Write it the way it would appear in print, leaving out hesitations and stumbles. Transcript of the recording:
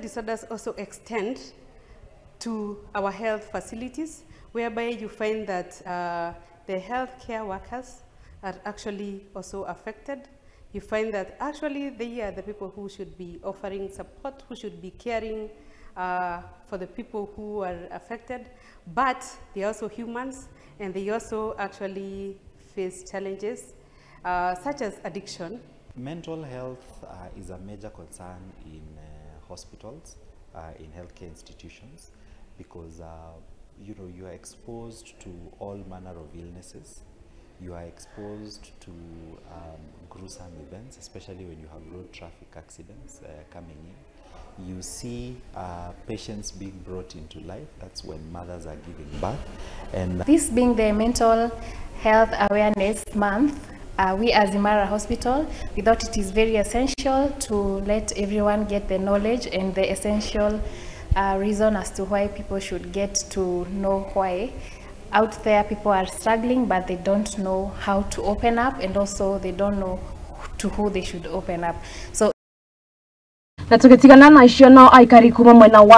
disorders also extend to our health facilities, whereby you find that the healthcare workers are actually also affected. You find that actually they are the people who should be offering support, who should be caring for the people who are affected, but they are also humans, and they also actually face challenges such as addiction. Mental health is a major concern in hospitals, in healthcare institutions, because you know, you are exposed to all manner of illnesses. You are exposed to gruesome events, especially when you have road traffic accidents coming in. You see patients being brought into life. That's when mothers are giving birth. And this being the Mental Health Awareness Month, we as Imara Hospital, we thought it is very essential to let everyone get the knowledge and the essential reason as to why people should get to know why out there people are struggling, but they don't know how to open up, and also they don't know to who they should open up. So na tukitigana na icio no aikari kuma mwena wa